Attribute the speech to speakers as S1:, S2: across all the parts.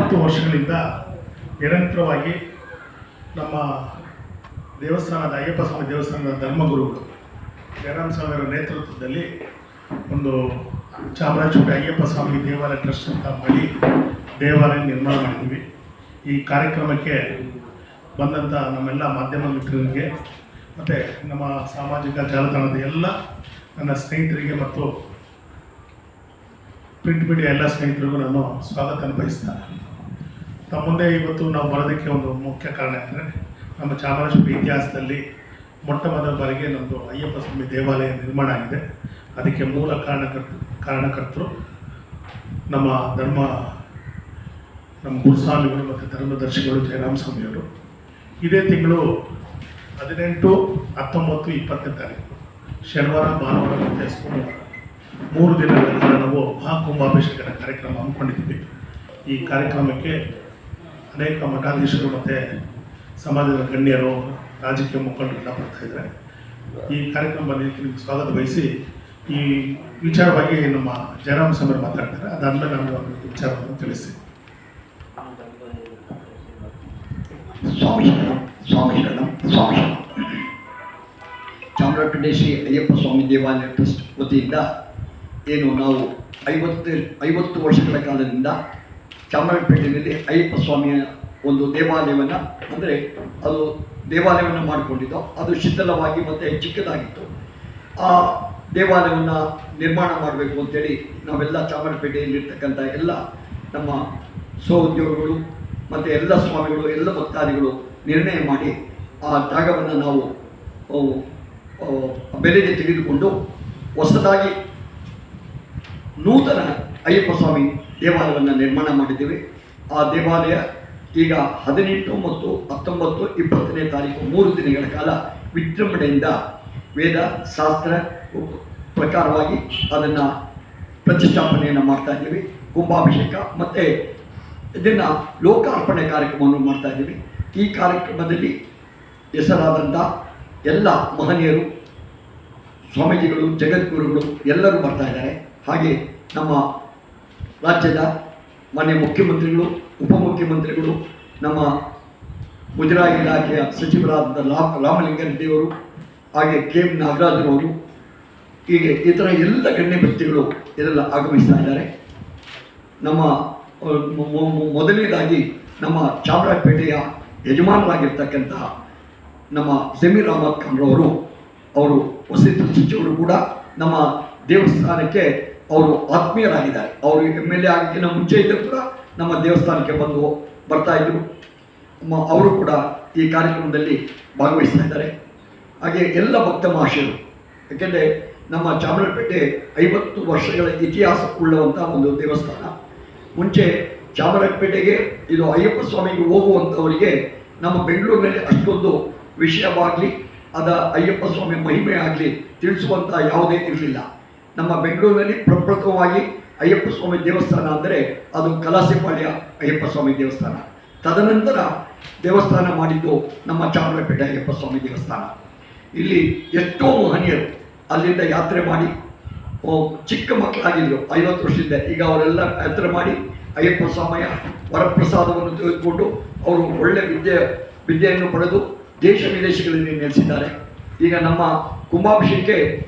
S1: 50 ವರ್ಷಗಳಿಂದ ನಿರಂತರವಾಗಿ ನಮ್ಮ ದೇವಸ್ಥಾನದ ಅಯ್ಯಪ್ಪ ಸ್ವಾಮಿ ದೇವಸ್ಥಾನದ ಧರ್ಮಗುರುಗಳು ಜಯರಾಮ್ ಸ್ವಾಮಿಯವರ ನೇತೃತ್ವದಲ್ಲಿ ಒಂದು ಚಾಮರಾಜಪೇಟೆ ಅಯ್ಯಪ್ಪ ಸ್ವಾಮಿ ದೇವಾಲಯ ಟ್ರಸ್ಟ್ ಅಂತ ಮಾಡಿ ದೇವಾಲಯ ನಿರ್ಮಾಣ ಮಾಡಿದ್ದೀವಿ. ಈ ಕಾರ್ಯಕ್ರಮಕ್ಕೆ ಬಂದಂಥ ನಮ್ಮೆಲ್ಲ ಮಾಧ್ಯಮ ಮಿತ್ರರಿಗೆ ಮತ್ತು ನಮ್ಮ ಸಾಮಾಜಿಕ ಜಾಲತಾಣದ ಎಲ್ಲ ನನ್ನ ಸ್ನೇಹಿತರಿಗೆ ಮತ್ತು ಪ್ರಿಂಟ್ ಮೀಡಿಯಾ ಎಲ್ಲ ಸ್ನೇಹಿತರಿಗೂ ನಾನು ಸ್ವಾಗತ ಬಯಸ್ತೇನೆ. ತಮ್ಮ ಮುಂದೆ ಇವತ್ತು ನಾವು ಬರೋದಕ್ಕೆ ಒಂದು ಮುಖ್ಯ ಕಾರಣ ಅಂದರೆ ನಮ್ಮ ಚಾಮರಾಜಪೇಟೆ ಇತಿಹಾಸದಲ್ಲಿ ಮೊಟ್ಟ ಮೊದಲ ಬಾರಿಗೆ ನಮ್ಮದು ಅಯ್ಯಪ್ಪ ಸ್ವಾಮಿ ದೇವಾಲಯ ನಿರ್ಮಾಣ ಆಗಿದೆ. ಅದಕ್ಕೆ ಮೂಲ ಕಾರಣಕರ್ತರು ನಮ್ಮ ಗುರುಸ್ವಾಮಿಗಳು ಮತ್ತು ಧರ್ಮದರ್ಶಿಗಳು ಜಯರಾಮ್ ಸ್ವಾಮಿಯವರು. ಇದೇ ತಿಂಗಳು 18, 19, 20ನೇ ತಾರೀಕು ಶನಿವಾರ, ಭಾನುವಾರ ಮತ್ತು ಸೋಮವಾರ 3 ದಿನಗಳ ಕಾಲ ನಾವು ಮಹಾಕುಂಭಾಭಿಷೇಕದ ಕಾರ್ಯಕ್ರಮ ಹಮ್ಮಿಕೊಂಡಿದ್ದೀವಿ. ಈ ಕಾರ್ಯಕ್ರಮಕ್ಕೆ ಅನೇಕ ಮಠಾಧೀಶರು ಮತ್ತು ಸಮಾಜದ ಗಣ್ಯರು, ರಾಜಕೀಯ ಮುಖಂಡರೆಲ್ಲ ಬರ್ತಾಯಿದ್ದಾರೆ. ಈ ಕಾರ್ಯಕ್ರಮದಲ್ಲಿ ನಿಮಗೆ ಸ್ವಾಗತ ಬಯಸಿ ಈ ವಿಚಾರವಾಗಿ ನಮ್ಮ ಜಯರಾಮ್ ಸ್ವಾಮಿ ಮಾತಾಡ್ತಾರೆ. ಅದಾದಮೇಲೆ ನಾನು ವಿಚಾರವನ್ನು ತಿಳಿಸ್ತೀನಿ.
S2: ಸ್ವಾಮಿ ಶರಣಂ. ಚಾಮರಾಜಪೇಟೆ ಶ್ರೀ ಅಯ್ಯಪ್ಪ ಸ್ವಾಮಿ ದೇವಾಲಯ ಟ್ರಸ್ಟ್ ವತಿಯಿಂದ ಏನು ನಾವು 50 ವರ್ಷಗಳ ಕಾಲದಿಂದ ಚಾಮರಾಜಪೇಟೆಯಲ್ಲಿ ಅಯ್ಯಪ್ಪ ಸ್ವಾಮಿಯ ಒಂದು ದೇವಾಲಯವನ್ನು, ಅಂದರೆ ಅದು ದೇವಾಲಯವನ್ನು ಮಾಡಿಕೊಂಡಿದ್ದು, ಅದು ಶಿಥಿಲವಾಗಿ ಮತ್ತು ಚಿಕ್ಕದಾಗಿತ್ತು. ಆ ದೇವಾಲಯವನ್ನು ನಿರ್ಮಾಣ ಮಾಡಬೇಕು ಅಂತೇಳಿ ನಾವೆಲ್ಲ ಚಾಮರಾಜಪೇಟೆಯಲ್ಲಿರ್ತಕ್ಕಂಥ ಎಲ್ಲ ನಮ್ಮ ಸಹೋದ್ಯೋಗಿಗಳು ಮತ್ತು ಎಲ್ಲ ಸ್ವಾಮಿಗಳು, ಎಲ್ಲ ಭಕ್ತಾದಿಗಳು ನಿರ್ಣಯ ಮಾಡಿ ಆ ಜಾಗವನ್ನು ನಾವು ಬೆಲೆಗೆ ತೆಗೆದುಕೊಂಡು ಹೊಸದಾಗಿ ನೂತನ ಅಯ್ಯಪ್ಪ ಸ್ವಾಮಿ ದೇವಾಲಯವನ್ನು ನಿರ್ಮಾಣ ಮಾಡಿದ್ದೇವೆ. ಆ ದೇವಾಲಯ ಈಗ 18 ಮತ್ತು 19, 20ನೇ ತಾರೀಕು 3 ದಿನಗಳ ಕಾಲ ವಿಜೃಂಭಣೆಯಿಂದ ವೇದ ಶಾಸ್ತ್ರ ಪ್ರಕಾರವಾಗಿ ಅದನ್ನು ಪ್ರತಿಷ್ಠಾಪನೆಯನ್ನು ಮಾಡ್ತಾ ಇದ್ದೀವಿ. ಕುಂಭಾಭಿಷೇಕ ಮತ್ತು ಇದನ್ನು ಲೋಕಾರ್ಪಣೆ ಕಾರ್ಯಕ್ರಮವನ್ನು ಮಾಡ್ತಾ ಇದ್ದೀವಿ. ಈ ಕಾರ್ಯಕ್ರಮದಲ್ಲಿ ಹೆಸರಾದಂಥ ಎಲ್ಲ ಮಹನೀಯರು, ಸ್ವಾಮೀಜಿಗಳು, ಜಗದ್ಗುರುಗಳು ಎಲ್ಲರೂ ಬರ್ತಾ ಇದ್ದಾರೆ. ಹಾಗೆ ನಮ್ಮ ರಾಜ್ಯದ ಮಾನ್ಯ ಮುಖ್ಯಮಂತ್ರಿಗಳು, ಉಪಮುಖ್ಯಮಂತ್ರಿಗಳು, ನಮ್ಮ ಮುಜರಾಯಿ ಇಲಾಖೆಯ ಸಚಿವರಾದ ರಾಮಲಿಂಗಾರೆಡ್ಡಿಯವರು, ಹಾಗೆ KM ನಾಗರಾಜರವರು, ಹೀಗೆ ಇತರ ಎಲ್ಲ ಗಣ್ಯ ವ್ಯಕ್ತಿಗಳು ಇದೆಲ್ಲ ಆಗಮಿಸ್ತಾ ಇದ್ದಾರೆ. ನಮ್ಮ ಮೊದಲನೇದಾಗಿ ನಮ್ಮ ಚಾಮರಾಜಪೇಟೆಯ ಯಜಮಾನರಾಗಿರ್ತಕ್ಕಂತಹ ನಮ್ಮ ಜಮೀರ್ ಅಹಮದ್ ಖಾನ್ರವರು, ಅವರು ವಸತಿ ಸಚಿವರು ಕೂಡ ನಮ್ಮ ದೇವಸ್ಥಾನಕ್ಕೆ ಅವರು ಆತ್ಮೀಯರಾಗಿದ್ದಾರೆ. ಅವರು MLA ಆಗಕ್ಕಿಂತ ಮುಂಚೆ ಇದ್ದರೂ ಕೂಡ ನಮ್ಮ ದೇವಸ್ಥಾನಕ್ಕೆ ಬರ್ತಾ ಇದ್ದರು. ಅವರು ಕೂಡ ಈ ಕಾರ್ಯಕ್ರಮದಲ್ಲಿ ಭಾಗವಹಿಸ್ತಾ ಇದ್ದಾರೆ. ಹಾಗೆ ಎಲ್ಲ ಭಕ್ತ ಮಹಾಶಯರು, ಯಾಕೆಂದರೆ ನಮ್ಮ ಚಾಮರಾಜಪೇಟೆ 50 ವರ್ಷಗಳ ಇತಿಹಾಸ ಉಳ್ಳಂಥ ಒಂದು ದೇವಸ್ಥಾನ. ಮುಂಚೆ ಚಾಮರಾಜಪೇಟೆಗೆ ಇದು ಅಯ್ಯಪ್ಪ ಸ್ವಾಮಿಗೆ ಹೋಗುವಂಥವರಿಗೆ ನಮ್ಮ ಬೆಂಗಳೂರಿನಲ್ಲಿ ಅಷ್ಟೊಂದು ವಿಷಯವಾಗಲಿ, ಅಯ್ಯಪ್ಪ ಸ್ವಾಮಿ ಮಹಿಮೆ ಆಗಲಿ ತಿಳಿಸುವಂಥ ಯಾವುದೇ ಇರಲಿಲ್ಲ. ನಮ್ಮ ಬೆಂಗಳೂರಿನಲ್ಲಿ ಪ್ರಪ್ರಥಮವಾಗಿ ಅಯ್ಯಪ್ಪ ಸ್ವಾಮಿ ದೇವಸ್ಥಾನ ಅಂದರೆ ಅದು ಕಲಾಸಿಪಾಳ್ಯ ಅಯ್ಯಪ್ಪ ಸ್ವಾಮಿ ದೇವಸ್ಥಾನ. ತದನಂತರ ದೇವಸ್ಥಾನ ಮಾಡಿದ್ದು ನಮ್ಮ ಚಾಮರಾಜಪೇಟೆ ಅಯ್ಯಪ್ಪ ಸ್ವಾಮಿ ದೇವಸ್ಥಾನ. ಇಲ್ಲಿ ಎಷ್ಟೋ ಮಹನೀಯರು ಅಲ್ಲಿಂದ ಯಾತ್ರೆ ಮಾಡಿ, ಚಿಕ್ಕ ಮಕ್ಕಳಾಗಿದ್ದರು 50 ವರ್ಷದಿಂದ, ಈಗ ಅವರೆಲ್ಲ ಯಾತ್ರೆ ಮಾಡಿ ಅಯ್ಯಪ್ಪ ಸ್ವಾಮಿಯ ವರಪ್ರಸಾದವನ್ನು ತೆಗೆದುಕೊಂಡು ಅವರು ಒಳ್ಳೆ ವಿದ್ಯೆಯನ್ನು ಪಡೆದು ದೇಶ ವಿದೇಶಗಳಲ್ಲಿ ನೆಲೆಸಿದ್ದಾರೆ. ಈಗ ನಮ್ಮ ಕುಂಭಾಭಿಷೇಕಕ್ಕೆ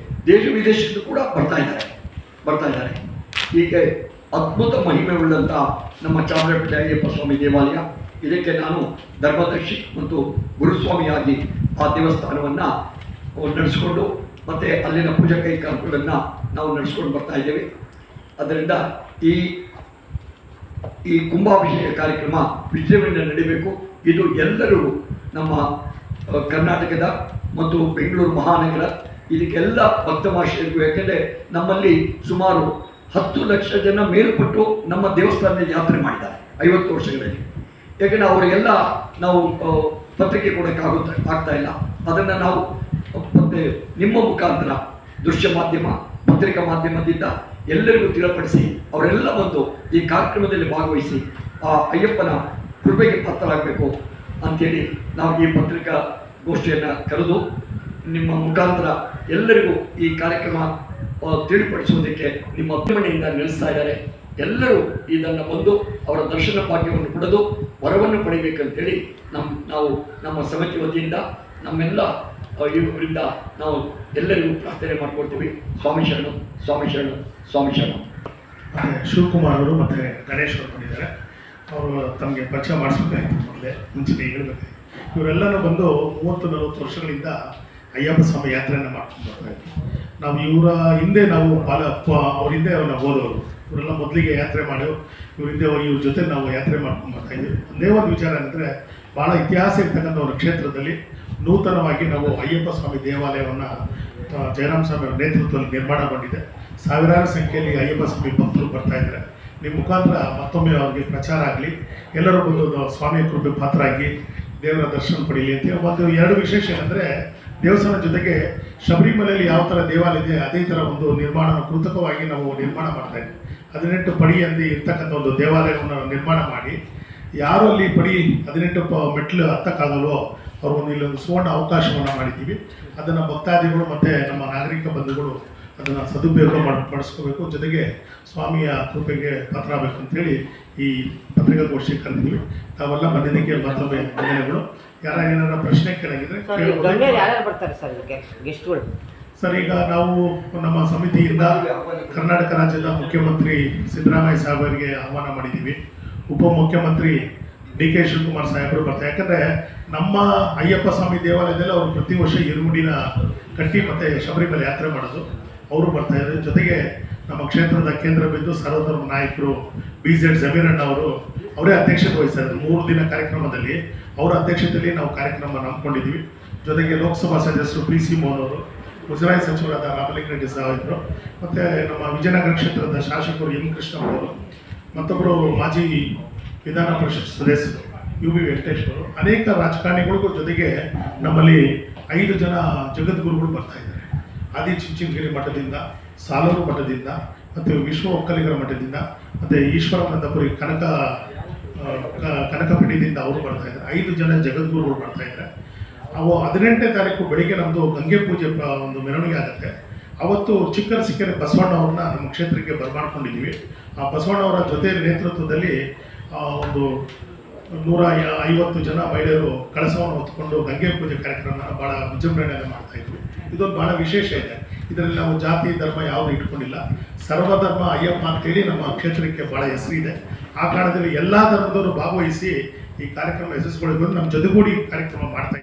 S2: ದೇಶ ವಿದೇಶಕ್ಕೂ ಕೂಡ ಬರ್ತಾ ಇದ್ದಾರೆ. ಹೀಗೆ ಅದ್ಭುತ ಮಹಿಮೆ ಉಳ್ಳಂಥ ನಮ್ಮ ಚಾಮರಾಜಪೇಟೆ ಅಯ್ಯಪ್ಪ ಸ್ವಾಮಿ ದೇವಾಲಯ. ಇದಕ್ಕೆ ನಾನು ಧರ್ಮದರ್ಶಿ ಮತ್ತು ಗುರುಸ್ವಾಮಿಯಾಗಿ ಆ ದೇವಸ್ಥಾನವನ್ನು ನಡೆಸಿಕೊಂಡು ಮತ್ತು ಅಲ್ಲಿನ ಪೂಜಾ ಕೈಕಾರಗಳನ್ನು ನಾವು ನಡೆಸ್ಕೊಂಡು ಬರ್ತಾ ಇದ್ದೇವೆ. ಅದರಿಂದ ಈ ಕುಂಭಾಭಿಷೇಕ ಕಾರ್ಯಕ್ರಮ ವಿಜೃಂಭಣೆಯಿಂದ ನಡೀಬೇಕು. ಇದು ಎಲ್ಲರೂ ನಮ್ಮ ಕರ್ನಾಟಕದ ಮತ್ತು ಬೆಂಗಳೂರು ಮಹಾನಗರ ಇದಕ್ಕೆಲ್ಲ ಭಕ್ತ ಮಹಾಶಯರಿಗೂ, ಯಾಕೆಂದರೆ ನಮ್ಮಲ್ಲಿ ಸುಮಾರು 10 ಲಕ್ಷ ಜನ ಮೇಲ್ಪಟ್ಟು ನಮ್ಮ ದೇವಸ್ಥಾನದ ಯಾತ್ರೆ ಮಾಡಿದ್ದಾರೆ 50 ವರ್ಷಗಳಲ್ಲಿ. ಯಾಕೆಂದರೆ ಅವರಿಗೆಲ್ಲ ನಾವು ಪತ್ರಿಕೆ ಆಗ್ತಾ ಇಲ್ಲ. ಅದನ್ನು ನಾವು ಮತ್ತೆ ನಿಮ್ಮ ಮುಖಾಂತರ ದೃಶ್ಯ ಮಾಧ್ಯಮ, ಪತ್ರಿಕಾ ಮಾಧ್ಯಮದಿಂದ ಎಲ್ಲರಿಗೂ ತಿಳಿಪಡಿಸಿ ಅವರೆಲ್ಲ ಬಂದು ಈ ಕಾರ್ಯಕ್ರಮದಲ್ಲಿ ಭಾಗವಹಿಸಿ ಆ ಅಯ್ಯಪ್ಪನ ಕೃಪೆಗೆ ಪಾತ್ರರಾಗಬೇಕು ಅಂಥೇಳಿ ನಾವು ಈ ಪತ್ರಿಕಾ ಗೋಷ್ಠಿಯನ್ನು ಕರೆದು ನಿಮ್ಮ ಮುಖಾಂತರ ಎಲ್ಲರಿಗೂ ಈ ಕಾರ್ಯಕ್ರಮ ತಿಳಿಪಡಿಸುವುದಕ್ಕೆ ನಿಮ್ಮ ಅಭಿಮಾನಿಯಿಂದ ನಡೆಸ್ತಾ ಇದ್ದಾರೆ. ಎಲ್ಲರೂ ಇದನ್ನು ಬಂದು ಅವರ ದರ್ಶನ ಭಾಗ್ಯವನ್ನು ಪಡೆದು ವರವನ್ನು ಪಡಿಬೇಕಂತೇಳಿ ನಾವು ನಮ್ಮ ಸಮಿತಿ ವತಿಯಿಂದ ನಮ್ಮೆಲ್ಲ ಇವರಿಂದ ನಾವು ಎಲ್ಲರಿಗೂ ಪ್ರಾರ್ಥನೆ ಮಾಡ್ಕೊಳ್ತೀವಿ. ಸ್ವಾಮಿ ಶರಣು, ಸ್ವಾಮಿ ಶರಣು, ಸ್ವಾಮಿ ಶರಣು.
S1: ಮತ್ತು ಶಿವಕುಮಾರ್ ಅವರು ಮತ್ತು ಗಣೇಶ್ ಅವರು ಬಂದಿದ್ದಾರೆ. ಅವರು ತಮಗೆ ಪರಿಚಯ ಮಾಡಿಸ್ಬೇಕಾಯ್ತು, ಮೊದಲೇ ಮುಂಚೆನೇ ಹೇಳ್ಬೇಕಾಯ್ತು. ಇವರೆಲ್ಲರೂ ಬಂದು 30-40 ವರ್ಷಗಳಿಂದ ಅಯ್ಯಪ್ಪ ಸ್ವಾಮಿ ಯಾತ್ರೆಯನ್ನು ಮಾಡ್ಕೊಂಡು ಬರ್ತಾಯಿದ್ರು. ನಾವು ಇವರ ಹಿಂದೆ ನಾವು ಅವ್ರ ಹಿಂದೆ ನಾವು ಹೋದವರು. ಇವರೆಲ್ಲ ಮೊದಲಿಗೆ ಯಾತ್ರೆ ಮಾಡಿ ಇವ್ರ ಹಿಂದೆ ಇವ್ರ ಜೊತೆ ನಾವು ಯಾತ್ರೆ ಮಾಡ್ಕೊಂಡು ಬರ್ತಾಯಿದ್ವಿ. ಒಂದೇ ಒಂದು ವಿಚಾರ ಅಂದರೆ ಭಾಳ ಇತಿಹಾಸ ಇರ್ತಕ್ಕಂಥ ಒಂದು ಕ್ಷೇತ್ರದಲ್ಲಿ ನೂತನವಾಗಿ ನಾವು ಅಯ್ಯಪ್ಪ ಸ್ವಾಮಿ ದೇವಾಲಯವನ್ನು ಜಯರಾಮ್ ಸ್ವಾಮಿ ಅವರ ನೇತೃತ್ವದಲ್ಲಿ ನಿರ್ಮಾಣಗೊಂಡಿದೆ. ಸಾವಿರಾರು ಸಂಖ್ಯೆಯಲ್ಲಿ ಅಯ್ಯಪ್ಪ ಸ್ವಾಮಿ ಭಕ್ತರು ಬರ್ತಾಯಿದ್ದಾರೆ. ನಿಮ್ಮ ಮುಖಾಂತರ ಮತ್ತೊಮ್ಮೆ ಅವ್ರಿಗೆ ಪ್ರಚಾರ ಆಗಲಿ, ಎಲ್ಲರೂ ಬಂದು ಸ್ವಾಮಿಯ ಕೃಪೆ ಪಾತ್ರರಾಗಿ ದೇವರ ದರ್ಶನ ಪಡೀಲಿ ಅಂತ. ಒಂದು 2 ವಿಶೇಷ ಏನಂದರೆ, ದೇವಸ್ಥಾನ ಜೊತೆಗೆ ಶಬರಿಮಲೆಯಲ್ಲಿ ಯಾವ ಥರ ದೇವಾಲಯ ಇದೆ ಅದೇ ಥರ ಒಂದು ನಿರ್ಮಾಣ ಕೃತಕವಾಗಿ ನಾವು ನಿರ್ಮಾಣ ಮಾಡ್ತಾಯಿದ್ವಿ. 18 ಪಡಿ ಅಂದಿ ಇರ್ತಕ್ಕಂಥ ಒಂದು ದೇವಾಲಯವನ್ನು ನಿರ್ಮಾಣ ಮಾಡಿ, ಯಾರು ಅಲ್ಲಿ ಪಡಿ 18 ಮೆಟ್ಲು ಹತ್ತಕ್ಕಾಗಲ್ವೋ ಅವ್ರಿಗೊಂದು ಇಲ್ಲೊಂದು ಸುವರ್ಣ ಅವಕಾಶವನ್ನು ಮಾಡಿದ್ದೀವಿ. ಅದನ್ನು ಭಕ್ತಾದಿಗಳು ಮತ್ತು ನಮ್ಮ ನಾಗರಿಕ ಬಂಧುಗಳು ಅದನ್ನು ಸದುಪಯೋಗ ಪಡಿಸ್ಕೋಬೇಕು, ಜೊತೆಗೆ ಸ್ವಾಮಿಯ ಕೃಪೆಗೆ ಪಾತ್ರ ಆಗಬೇಕು ಅಂತೇಳಿ ಈ ಪತ್ರಿಕಾಗೋಷ್ಠಿ ಕರೆದಿದ್ದೀವಿ. ತಾವೆಲ್ಲ ಬಂದಿದ್ದಕ್ಕೆ ಮತ್ತೊಮ್ಮೆ ವಂದನೆಗಳು. ಏನಾರ ಪ್ರಶ್ನೆ ಕೇಳಾಗಿದ್ರೆ ಸರ್, ಈಗ ನಾವು ನಮ್ಮ ಸಮಿತಿಯಿಂದ ಕರ್ನಾಟಕ ರಾಜ್ಯದ ಮುಖ್ಯಮಂತ್ರಿ ಸಿದ್ದರಾಮಯ್ಯ ಸಾಹೇಬರಿಗೆ ಆಹ್ವಾನ ಮಾಡಿದ್ದೀವಿ. ಉಪಮುಖ್ಯಮಂತ್ರಿ DK ಶಿವಕುಮಾರ್ ಸಾಹೇಬರು ಬರ್ತಾರೆ. ಯಾಕಂದರೆ ನಮ್ಮ ಅಯ್ಯಪ್ಪ ಸ್ವಾಮಿ ದೇವಾಲಯದಲ್ಲಿ ಅವರು ಪ್ರತಿ ವರ್ಷ ಇರುಮುಡಿನ ಕಟ್ಟಿ ಮತ್ತು ಶಬರಿಮಲೆ ಯಾತ್ರೆ ಮಾಡೋದು, ಅವರು ಬರ್ತಾಯಿದ್ದಾರೆ. ಜೊತೆಗೆ ನಮ್ಮ ಕ್ಷೇತ್ರದ ಕೇಂದ್ರ ಬಿಂದು ಸರ್ವಧರ್ಮ ನಾಯಕರು BZ ಜಮೀರಣ್ಣ ಅವರೇ ಅಧ್ಯಕ್ಷತೆ ವಹಿಸ್ತಾರೆ. 3 ದಿನ ಕಾರ್ಯಕ್ರಮದಲ್ಲಿ ಅವರ ಅಧ್ಯಕ್ಷತೆಯಲ್ಲಿ ನಾವು ಕಾರ್ಯಕ್ರಮ ನಂಬ್ಕೊಂಡಿದ್ದೀವಿ. ಜೊತೆಗೆ ಲೋಕಸಭಾ ಸದಸ್ಯರು PC ಮೋಹನ್ ಅವರು, ಮುಜರಾಯಿ ಸಚಿವರಾದ ರಾಮಲಿಂಗಾರೆಡ್ಡಿ ಸಾಹೇಬರು, ಮತ್ತು ನಮ್ಮ ವಿಜಯನಗರ ಕ್ಷೇತ್ರದ ಶಾಸಕರು M ಕೃಷ್ಣಪ್ಪವರು, ಮತ್ತೊಬ್ಬರು ಮಾಜಿ ವಿಧಾನ ಪರಿಷತ್ ಸದಸ್ಯರು UB ವೆಂಕಟೇಶ್ ಅವರು, ಅನೇಕ ರಾಜಕಾರಣಿಗಳಿಗೂ ಜೊತೆಗೆ ನಮ್ಮಲ್ಲಿ 5 ಜನ ಜಗದ್ಗುರುಗಳು ಬರ್ತಾ ಇದ್ದಾರೆ. ಆದಿಚುಂಚನಗಿರಿ ಮಠದಿಂದ, ಸಾಲೂರು ಮಠದಿಂದ, ಮತ್ತು ವಿಶ್ವ ಒಕ್ಕಲಿಗರ ಮಠದಿಂದ, ಮತ್ತು ಈಶ್ವರಾನಂದಪುರಿ ಕನಕಪೀಠದಿಂದ ಅವರು ಬರ್ತಾ ಇದ್ದಾರೆ. 5 ಜನ ಜಗದ್ಗುರುಗಳು ಬರ್ತಾ ಇದ್ದಾರೆ. ಅವು 18ನೇ ತಾರೀಕು ಬೆಳಿಗ್ಗೆ ನಮ್ಮದು ಗಂಗೆ ಪೂಜೆ ಒಂದು ಮೆರವಣಿಗೆ ಆಗುತ್ತೆ. ಅವತ್ತು ಚಿಕ್ಕರಸಿಕೆರೆ ಬಸವಣ್ಣವ್ರನ್ನ ನಮ್ಮ ಕ್ಷೇತ್ರಕ್ಕೆ ಬರಮಾಡ್ಕೊಂಡಿದ್ದೀವಿ. ಆ ಬಸವಣ್ಣವರ ಜೊತೆ ನೇತೃತ್ವದಲ್ಲಿ ಒಂದು 150 ಜನ ಮಹಿಳೆಯರು ಕಳಸವನ್ನು ಹೊತ್ಕೊಂಡು ಗಂಗೆ ಪೂಜೆ ಕಾರ್ಯಕ್ರಮನ ಭಾಳ ವಿಜೃಂಭಣೆಯಿಂದ ಮಾಡ್ತಾಯಿದ್ವಿ. ಇದೊಂದು ಭಾಳ ವಿಶೇಷ ಇದೆ. ಇದರಲ್ಲಿ ನಾವು ಜಾತಿ ಧರ್ಮ ಯಾವುದು ಇಟ್ಕೊಂಡಿಲ್ಲ. ಸರ್ವಧರ್ಮ ಅಯ್ಯಪ್ಪ ಅಂತೇಳಿ ನಮ್ಮ ಕ್ಷೇತ್ರಕ್ಕೆ ಭಾಳ ಹೆಸರಿದೆ. ಆ ಕಾರಣದಲ್ಲಿ ಎಲ್ಲ ಧರ್ಮದವರು ಭಾಗವಹಿಸಿ ಈ ಕಾರ್ಯಕ್ರಮ ಯಶಸ್ವಿಗೊಳಿಸಬೇಕು. ನಮ್ಮ ಜೊತೆಗೂಡಿ ಕಾರ್ಯಕ್ರಮ ಮಾಡ್ತಾ